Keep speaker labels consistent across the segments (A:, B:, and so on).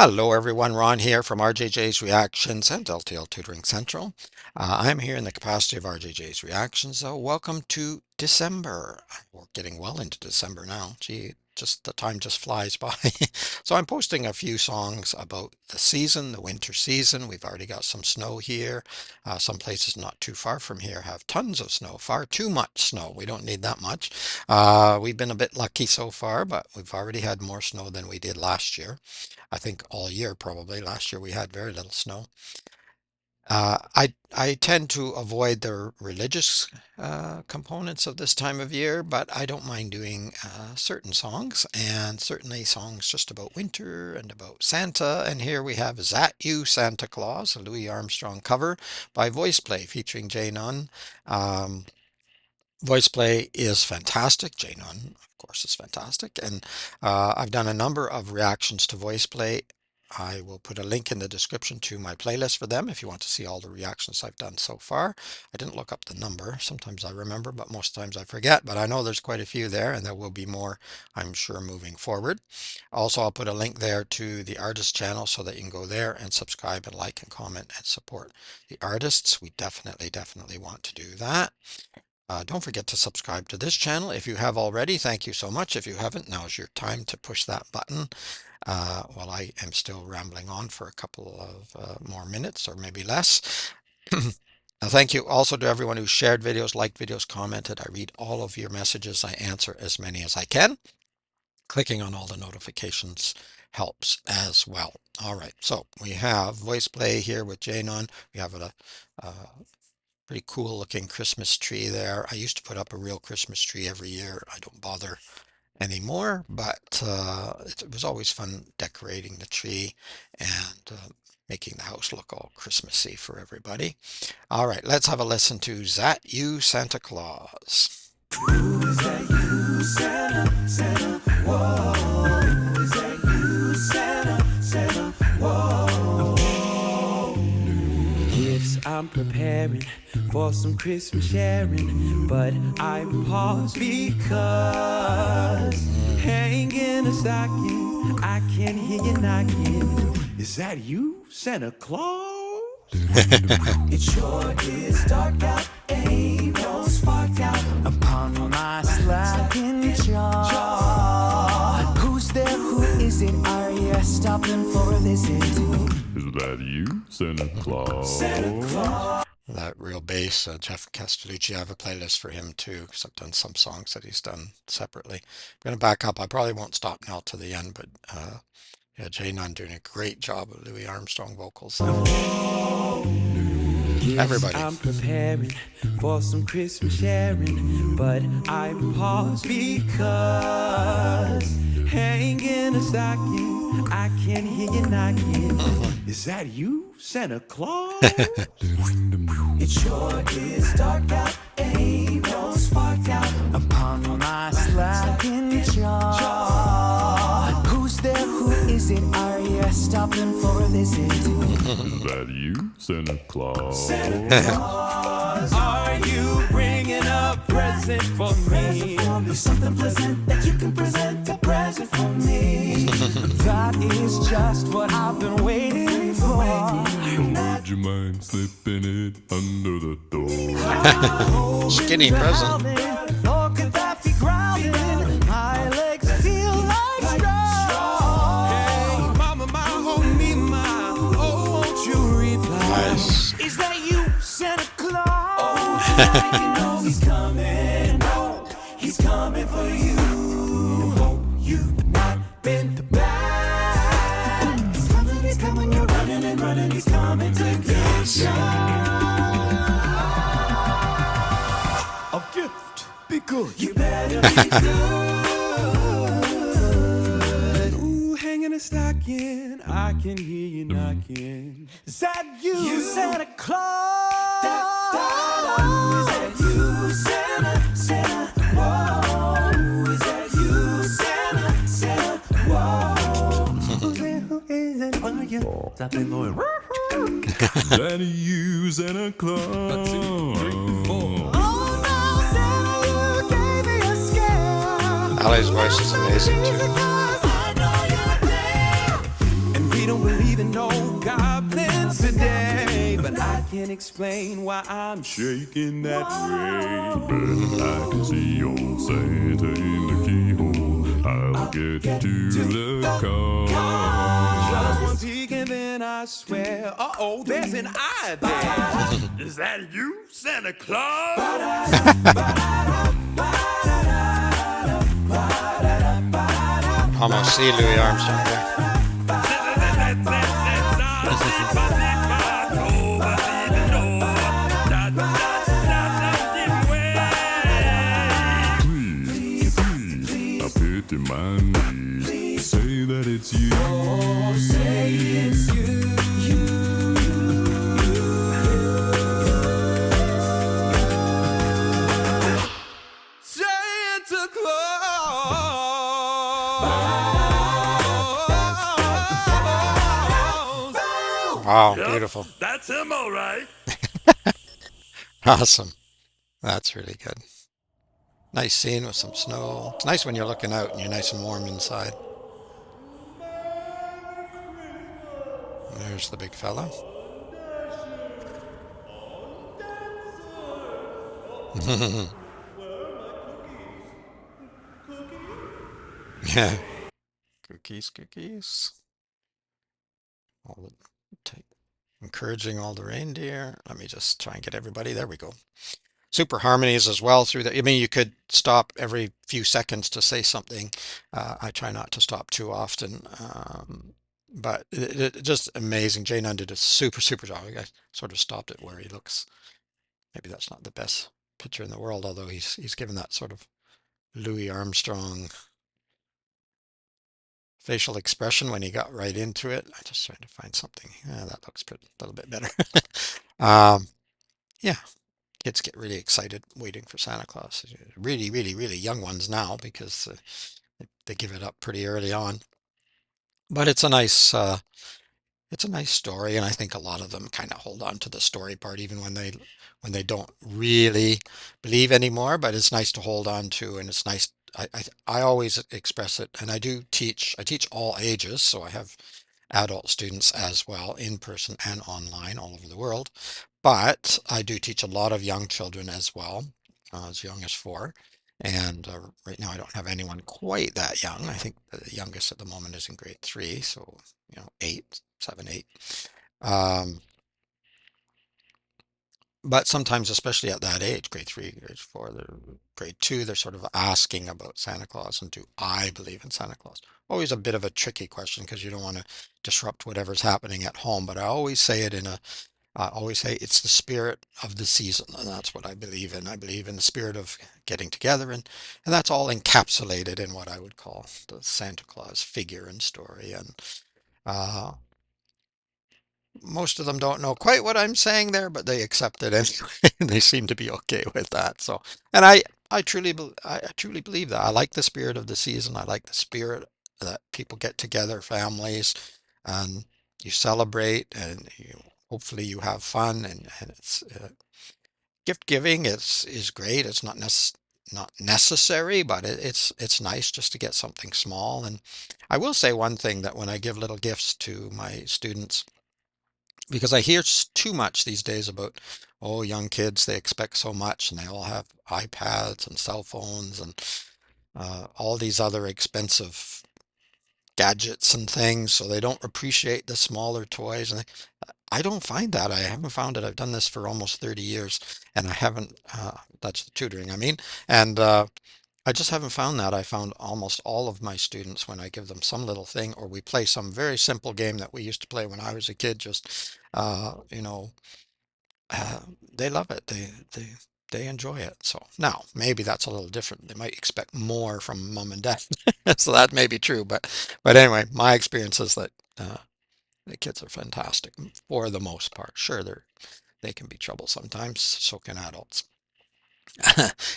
A: Hello everyone, Ron here from RJJ's Reactions and L.T.L Tutoring Central. I'm here in the capacity of RJJ's Reactions, so welcome to December. We're getting well into December now. Gee, just the time just flies by. So I'm posting a few songs about the season, the winter season. We've already got some snow here. Some places not too far from here have tons of snow, far too much snow. We don't need that much. We've been a bit lucky so far, but we've already had more snow than we did last year. I think all year probably. Last year we had very little snow. I tend to avoid the religious components of this time of year, but I don't mind doing certain songs, and certainly songs just about winter and about Santa. And here we have "Is That You, Santa Claus," a Louis Armstrong cover by Voiceplay featuring Jay Nunn. Um, Voiceplay is fantastic. Jay Nunn, of course, is fantastic. And I've done a number of reactions to Voiceplay. I will put a link in the description to my playlist for them if you want to see all the reactions I've done so far. I didn't look up the number. Sometimes I remember, but most times I forget. But I know there's quite a few there, and there will be more, I'm sure, moving forward. Also, I'll put a link there to the artist channel so that you can go there and subscribe and like and comment and support the artists. We definitely want to do that. Don't forget to subscribe to this channel. If you have already, thank you so much. If you haven't, now's your time to push that button while I am still rambling on for a couple of more minutes or maybe less. Thank you also to everyone who shared videos, liked videos, commented. I read all of your messages. I answer as many as I can. Clicking on all the notifications helps as well. All right, so we have Voiceplay here with Jane on. We have a pretty cool looking Christmas tree there. I used to put up a real Christmas tree every year. I don't bother anymore, but it was always fun decorating the tree and making the house look all Christmassy for everybody. All right, let's have a listen to "Is That You, Santa Claus."
B: Is that you, Santa, Santa? Whoa. Is that you, Santa, Santa? Whoa. Gifts I'm preparing for some Christmas sharing, but I pause because hanging a stocking, I can hear you knocking. Is that you, Santa Claus? It sure is dark out, ain't no spark out upon my slacking jaw. Who's there, who is it, are you stopping for a visit?
C: Is that you, Santa Claus?
B: Santa Claus.
A: That real bass, Jeff Castellucci, I have a playlist for him too, because I've done some songs that he's done separately. I'm going to back up. I probably won't stop now to the end, but yeah, Jay Nunn doing a great job of Louis Armstrong vocals. Everybody.
B: I'm preparing for some Christmas sharing, but I pause because hanging a stocking, I can hear you knocking. Is that you, Santa Claus? It sure is dark out, ain't no spark out upon my slacking jaw. Who's there, who is it, are you stopping for a visit?
C: Is that you, Santa Claus?
B: Santa Claus, are you bringing a present for me? Something pleasant that you can present, a present for me. That is just what I've been waiting for.
C: Would you mind slipping it under the door?
A: Skinny present.
B: Or could that be grounded? My legs feel like straw. Hey, mama, my, oh, me, my, oh, won't you reply?
A: Nice.
B: Is that you, Santa Claus? Oh, you know he's coming. No, he's coming for you. Oh, you've not been to bed. He's coming, you're running and running. He's coming to get you. A gift, be good. You better be good. Ooh, hanging a stocking, I can hear you knocking. Is that you, Santa Claus? Is that you, Santa, Santa? Whoa. Is that you, Santa, Santa? Whoa. Who is it for you? Something going.
C: Is that you, Santa Claus?
B: Oh no, Santa, you gave me a scare.
A: Ali's voice is amazing too.
B: I know you're there. And we don't can explain why I'm shaking that way.
C: But I can see old Santa in the keyhole. I'll get to the
B: Just one
C: cause.
B: peek and then I swear, uh-oh, there's an eye there. Is that you, Santa Claus?
A: Almost see Louis Armstrong there.
C: Please, please, I pity my knees. Say that it's you.
B: Santa Claus.
A: Wow,
B: Yep,
A: beautiful.
B: that's him, all right.
A: Awesome. That's really good. Nice scene with some snow. It's nice when you're looking out and you're nice and warm inside. There's the big fella. Yeah. Cookies, cookies. All the, take, encouraging all the reindeer. Let me just try and get everybody. There we go. Super harmonies as well through the, I mean, you could stop every few seconds to say something. I try not to stop too often. But just amazing. Jay Nunn did a super job. I sort of stopped it where he looks. Maybe that's not the best picture in the world, although he's given that sort of Louis Armstrong facial expression when he got right into it. I just tried to find something. Yeah, that looks a little bit better. um, yeah, kids get really excited waiting for Santa Claus. Really young ones now because they give it up pretty early on. But it's a nice story, and I think a lot of them kind of hold on to the story part even when they don't really believe anymore. But it's nice to hold on to, and it's nice. I always express it, and I do teach. I teach all ages, so I have adult students as well, in person and online all over the world. But I do teach a lot of young children as well, as young as 4. And right now I don't have anyone quite that young. I think the youngest at the moment is in grade 3, so 8, 7, 8. Um, but sometimes, especially at that age, grade 3, grade 4, grade 2, they're sort of asking about Santa Claus and do I believe in Santa Claus? Always a bit of a tricky question because you don't want to disrupt whatever's happening at home. But I always say it's the spirit of the season, and that's what I believe in. I believe in the spirit of getting together, and that's all encapsulated in what I would call the Santa Claus figure and story. And uh, most of them don't know quite what I'm saying there, but they accept it anyway, and they seem to be okay with that. So, and I truly believe that. I like the spirit of the season. I like the spirit that people get together, families, and you celebrate, and hopefully you have fun, and it's gift giving is great. It's not necessary, but it's nice just to get something small. And I will say one thing, that when I give little gifts to my students, because I hear too much these days about, oh, young kids, they expect so much and they all have iPads and cell phones and all these other expensive gadgets and things, so they don't appreciate the smaller toys. And I don't find that. I haven't found it. I've done this for almost 30 years, and I haven't, that's the tutoring, I mean, and I just haven't found that. I found almost all of my students, when I give them some little thing, or we play some very simple game that we used to play when I was a kid, just, uh, they love it. They enjoy it. So now maybe that's a little different. They might expect more from mom and dad. So that may be true, but anyway, my experience is that the kids are fantastic for the most part. Sure, they can be trouble sometimes. So can adults.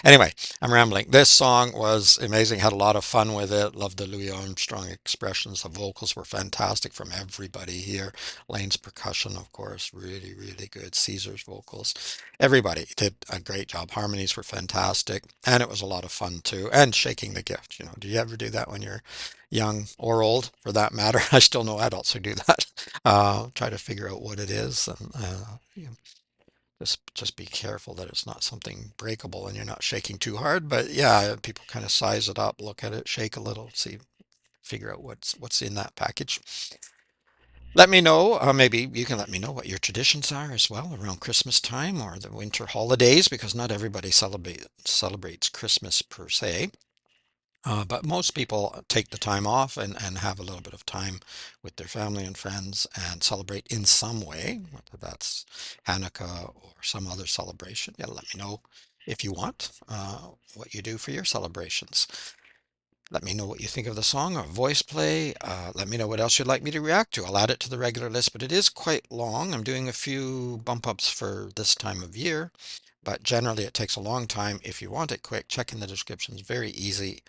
A: Anyway, I'm rambling. This song was amazing. Had a lot of fun with it. Loved the Louis Armstrong expressions. The vocals were fantastic from everybody here. Lane's percussion, of course, really good. Caesar's vocals. Everybody did a great job. Harmonies were fantastic. And it was a lot of fun too. And shaking the gift. Do you ever do that when you're young or old for that matter? I still know adults who do that. Try to figure out what it is. And Just be careful that it's not something breakable and you're not shaking too hard. But yeah, people kind of size it up, look at it, shake a little, see, figure out what's in that package. Let me know. Maybe you can let me know what your traditions are as well around Christmas time or the winter holidays, because not everybody celebrates Christmas per se. But most people take the time off and have a little bit of time with their family and friends and celebrate in some way, whether that's Hanukkah or some other celebration. Yeah, let me know if you want what you do for your celebrations. Let me know what you think of the song or voice play. Let me know what else you'd like me to react to. I'll add it to the regular list, but it is quite long. I'm doing a few bump ups for this time of year, but generally it takes a long time. If you want it quick, check in the descriptions. Very easy.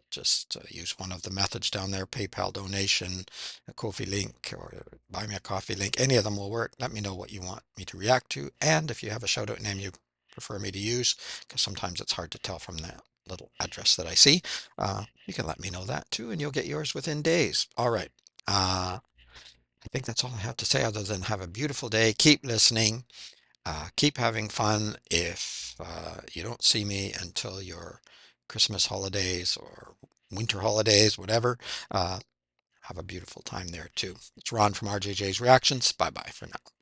A: Just use one of the methods down there, PayPal donation, a Ko-fi link, or buy me a coffee link. Any of them will work. Let me know what you want me to react to. And if you have a shout out name you prefer me to use, because sometimes it's hard to tell from that little address that I see. You can let me know that too, and you'll get yours within days. All right. I think that's all I have to say other than have a beautiful day. Keep listening. Keep having fun. If you don't see me until your Christmas holidays or winter holidays, whatever, uh, have a beautiful time there too. It's Ron from RJJ's Reactions. Bye bye for now.